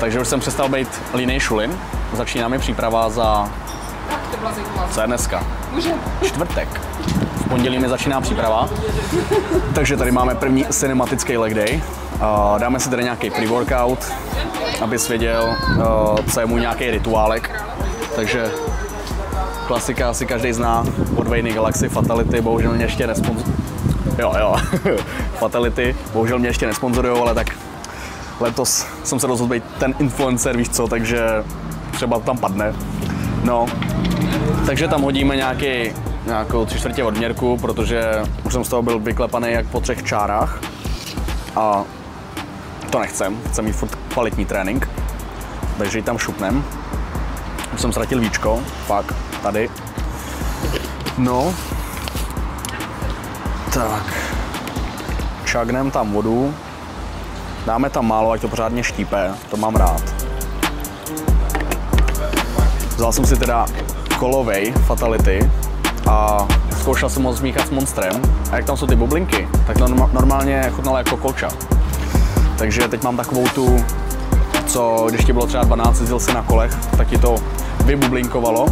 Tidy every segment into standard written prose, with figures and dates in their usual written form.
Takže už jsem přestal být línej šulin. Začíná mi příprava za... Co je dneska? Čtvrtek. V pondělí mi začíná příprava. Takže tady máme první cinematický leg day. Dáme si tady nějaký pre-workout, abys věděl, co je mu nějaký rituálek. Takže klasika asi každý zná od Vejny Galaxy, Fatality, bohužel mě ještě Fatality, bohužel mě ještě nesponzorujou, ale tak letos jsem se rozhodl být ten influencer, víš co, takže třeba tam padne. No, takže tam hodíme nějakou 3/4 odměrku, protože už jsem z toho byl vyklepaný jak po 3 čárách a to nechcem, chcem mít furt kvalitní trénink, takže ji tam šupnem. Už jsem ztratil víčko, fakt, tady. No, tak, čagnem tam vodu, dáme tam málo, ať to pořádně štípe, to mám rád. Vzal jsem si teda kolovej Fatality a zkoušel jsem ho zmíchat s Monstrem a jak tam jsou ty bublinky, tak to normálně chutnalo jako kolča. Takže teď mám takovou tu, co když ti bylo třeba 12, jezdil si na kolech, tak ti to vybublinkovalo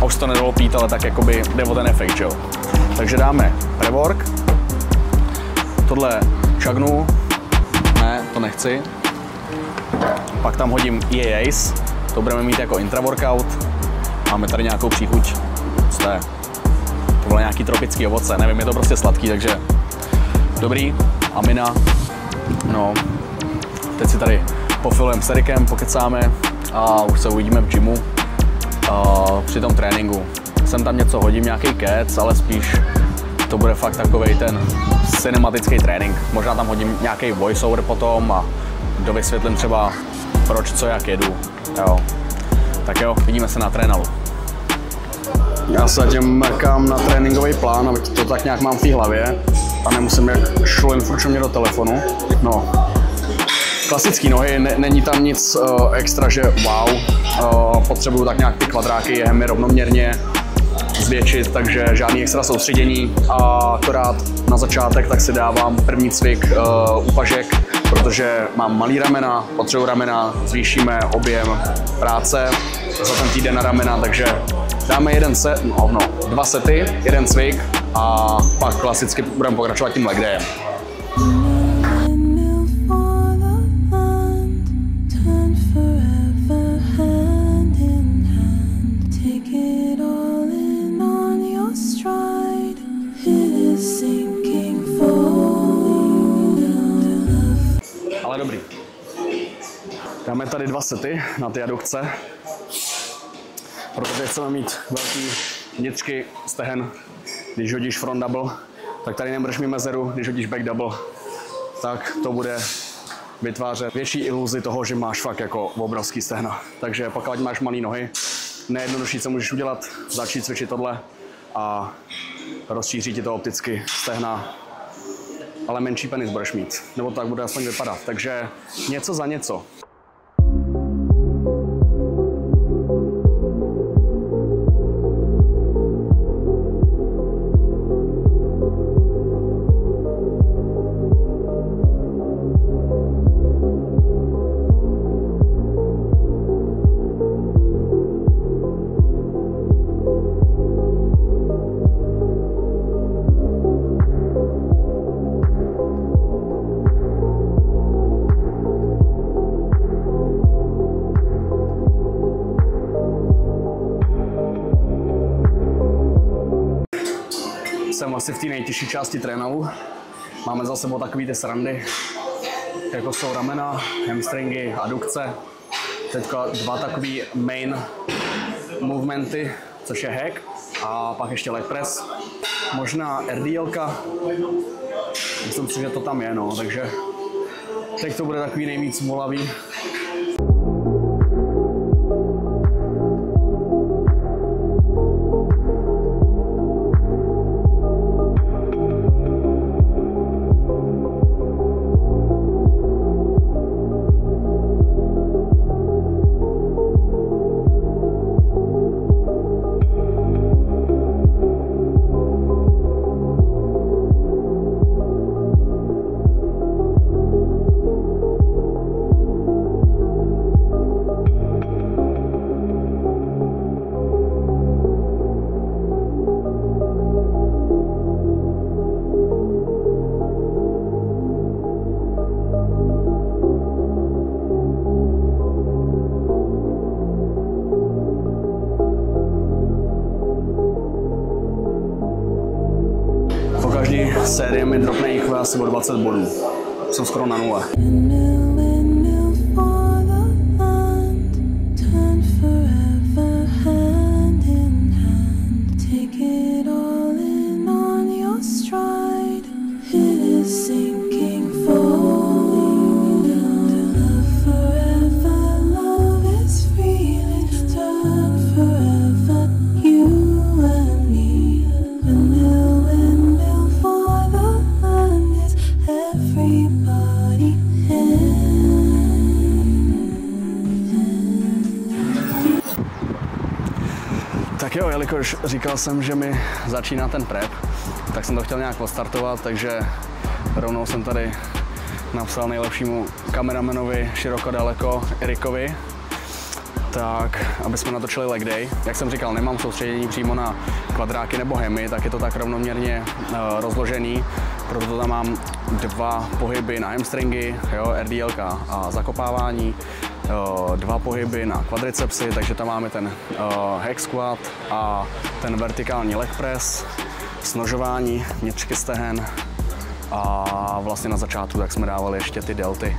a už to nedalo pít, ale tak jakoby jde o ten efekt, že jo. Takže dáme pre-work, tohle čagnu, ne, to nechci, pak tam hodím EAAs, to budeme mít jako intra-workout, máme tady nějakou příchuť, co to je? To bylo nějaký tropický ovoce, nevím, je to prostě sladký, takže dobrý, amina, no, teď si tady pofilujeme s Erikem, pokecáme a už se uvidíme v gymu při tom tréninku. Sem tam něco hodím, nějaký kec, ale spíš to bude fakt takovej ten cinematický trénink. Možná tam hodím nějaký voiceover potom a dovysvětlím třeba proč, co, jak jedu. Jo. Tak jo, vidíme se na trénalu. Já se zatím mrkám na tréninkový plán, aby to tak nějak mám v té hlavě a nemusím jak šulin furt mě do telefonu. No. Klasický nohy, není tam nic extra, že wow. Potřebuju tak nějak ty kvadráky jehemy rovnoměrně zvětšit, takže žádný extra soustředění. A akorát na začátek tak si dávám první cvik úpažek, protože mám malý ramena, potřebuji ramena, zvýšíme objem práce za ten týden na ramena, takže dáme 2 sety, 1 cvik a pak klasicky budeme pokračovat tím leg dayem. Ale dobrý. Dáme tady 2 sety na ty adukce, protože chceme mít velký vnitřky stehen. Když hodíš front double, tak tady nebudeš mít mezeru, když hodíš back double, tak to bude vytvářet větší iluzi toho, že máš fakt jako obrovský stehna. Takže pokud máš malé nohy, nejjednodušší, co můžeš udělat, začít cvičit tohle a rozšíří ti to opticky stehna, ale menší penis budeš mít, nebo tak bude aspoň vypadat. Takže něco za něco. Jsem asi v té nejtěžší části tréninku. Máme za sebou takový ty srandy, jako jsou ramena, hamstringy, adukce. Teďka 2 takový main movementy, což je hack a pak ještě leg press. Možná RDLka, myslím si, že to tam je, no, takže teď to bude takový nejvíc bolavý. série mi dropne jich asi o 20 bodů. Jsem skoro na nule. Tak jo, jelikož říkal jsem, že mi začíná ten prep, tak jsem to chtěl nějak odstartovat, takže rovnou jsem tady napsal nejlepšímu kameramanovi široko daleko Erikovi, tak aby jsme natočili leg day. Jak jsem říkal, nemám soustředění přímo na kvadráky nebo hemy, tak je to tak rovnoměrně rozložený, proto tam mám 2 pohyby na hamstringy, jo, RDL a zakopávání, 2 pohyby na kvadricepsy, takže tam máme ten hack squat a ten vertikální leg press, snožování vnitřky stehen a vlastně na začátku tak jsme dávali ještě ty delty.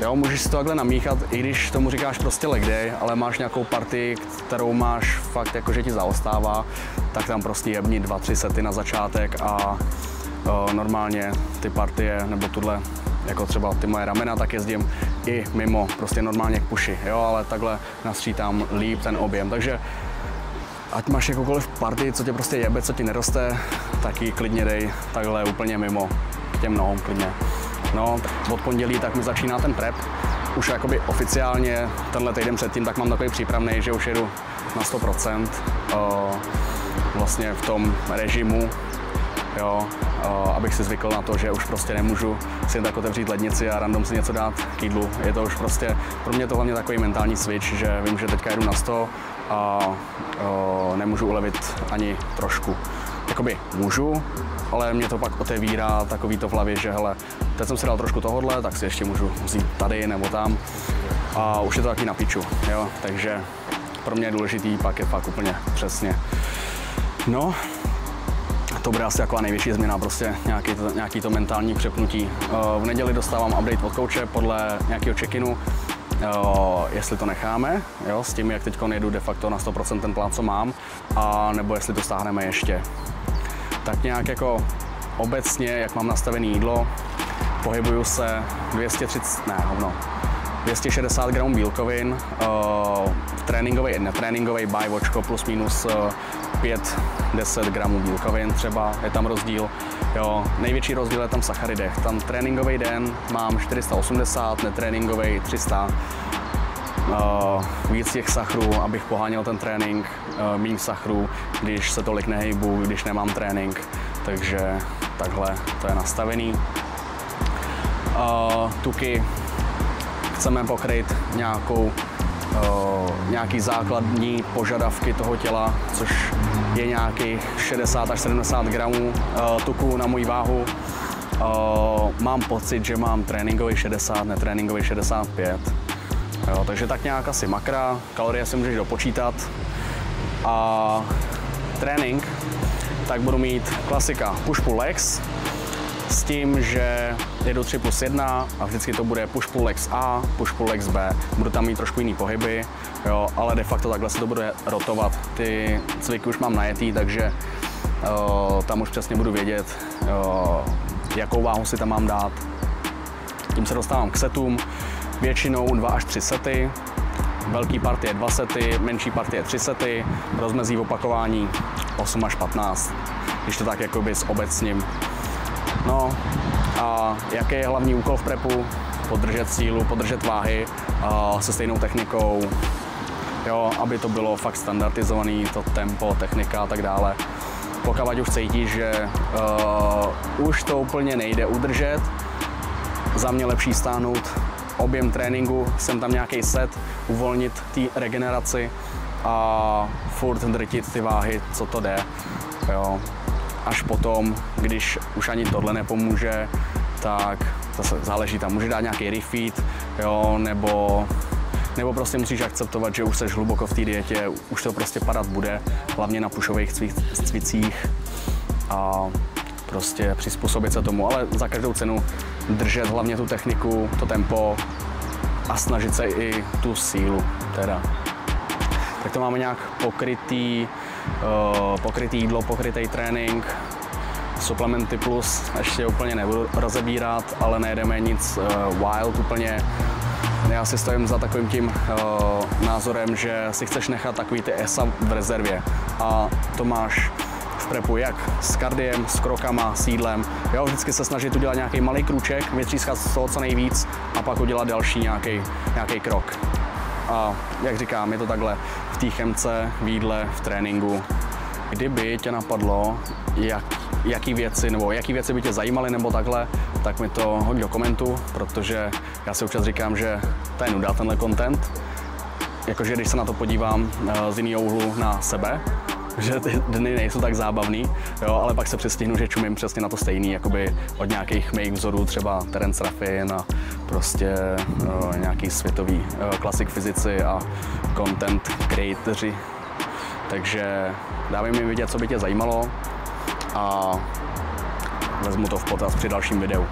Jo, můžeš si to takhle namíchat, i když tomu říkáš prostě leg day, ale máš nějakou partii, kterou máš fakt jako, že ti zaostává, tak tam prostě jebni 2-3 sety na začátek a normálně ty partie, nebo tuhle, jako třeba ty moje ramena, tak jezdím i mimo, prostě normálně k puši, jo, ale takhle nastřítám líp ten objem, takže ať máš jakoukoliv partii, co tě prostě jebe, co ti neroste, tak ji klidně dej takhle úplně mimo, k těm nohou klidně. No, od pondělí tak mi začíná ten prep, už jakoby oficiálně tenhle týden předtím, tak mám takový přípravný, že už jedu na 100%, vlastně v tom režimu, jo, abych si zvykl na to, že už prostě nemůžu si jen tak otevřít lednici a random si něco dát k jídlu. Je to už prostě, pro mě to hlavně takový mentální switch, že vím, že teďka jedu na 100 a nemůžu ulevit ani trošku. Jakoby můžu, ale mě to pak otevírá takový to v hlavě, že hele, teď jsem si dal trošku tohodle, tak si ještě můžu vzít tady nebo tam a už je to taky na piču, jo, takže pro mě je důležitý pak je fakt úplně přesně. No, to bude asi taková největší změna, prostě nějaký to mentální přepnutí. V neděli dostávám update od kouče podle nějakého check-inu, jestli to necháme, jo, s tím, jak teď jedu de facto na 100% ten plán, co mám, a nebo jestli to stáhneme ještě. Tak nějak jako obecně, jak mám nastavené jídlo, pohybuju se 260 gramů bílkovin, tréninkový, netréninkový bajvočko plus minus 5-10 gramů bílkovin třeba, je tam rozdíl. Jo, největší rozdíl je tam v sacharidech. Tam tréninkový den mám 480, netréninkový 300. Víc těch sachrů, abych poháněl ten trénink, méně sachrů, když se tolik nehejbu, když nemám trénink, takže takhle to je nastavený. Tuky chceme pokryt nějaký základní požadavky toho těla, což je nějakých 60 až 70 gramů tuku na moji váhu. Mám pocit, že mám tréninkový 60, netréninkový 65. Jo, takže tak nějak asi makra, kalorie si můžeš dopočítat. A trénink, tak budu mít klasika push-pull legs, s tím, že jedu 3+1 a vždycky to bude push-pull legs A, push-pull legs B. Budu tam mít trošku jiný pohyby, jo, ale de facto takhle se to bude rotovat. Ty cviky už mám najetý, takže tam už přesně budu vědět, jakou váhu si tam mám dát. Tím se dostávám k setům, většinou 2 až 3 sety, velký partie 2 sety, menší partie 3 sety, rozmezí opakování 8 až 15, když to tak jakoby s obecním. No a jaký je hlavní úkol v prepu? Podržet sílu, podržet váhy se stejnou technikou, jo, aby to bylo fakt standardizovaný, to tempo, technika a tak dále. Pokud už cítíš, že už to úplně nejde udržet, za mě lepší stáhnout objem tréninku, jsem tam nějaký set, uvolnit té regeneraci a furt drtit ty váhy, co to jde. Jo. Až potom, když už ani tohle nepomůže, tak zase záleží, tam může dát nějaký refeed, jo, nebo prostě musíš akceptovat, že už seš hluboko v té dietě, už to prostě padat bude, hlavně na pušových cvicích. A prostě přizpůsobit se tomu, ale za každou cenu držet hlavně tu techniku, to tempo a snažit se i tu sílu teda. Tak to máme nějak pokrytý jídlo, pokrytý trénink, suplementy plus, ještě úplně nebudu rozebírat, ale nejedeme nic wild úplně. Já si stojím za takovým tím názorem, že si chceš nechat takový ty ESA v rezervě a to máš v prepu jak s kardiem, s krokama, s jídlem. Jo, vždycky se snažit udělat nějaký malý krůček, vytřískat z toho co nejvíc a pak udělat další nějaký krok. A jak říkám, je to takhle v té chemce, v jídle, v tréninku. Kdyby tě napadlo, jaký věci by tě zajímaly nebo takhle, tak mi to hoď do komentu, protože já si občas říkám, že to je nuda tenhle content. Jakože když se na to podívám z jiného úhlu na sebe, že ty dny nejsou tak zábavný, jo, ale pak se přestihnu, že čumím přesně na to stejný, jakoby od nějakých mých vzorů, třeba Terence Raffin a prostě nějaký světový klasik fyzici a content creatoři. Takže dávej mi vidět, co by tě zajímalo a vezmu to v potaz při dalším videu.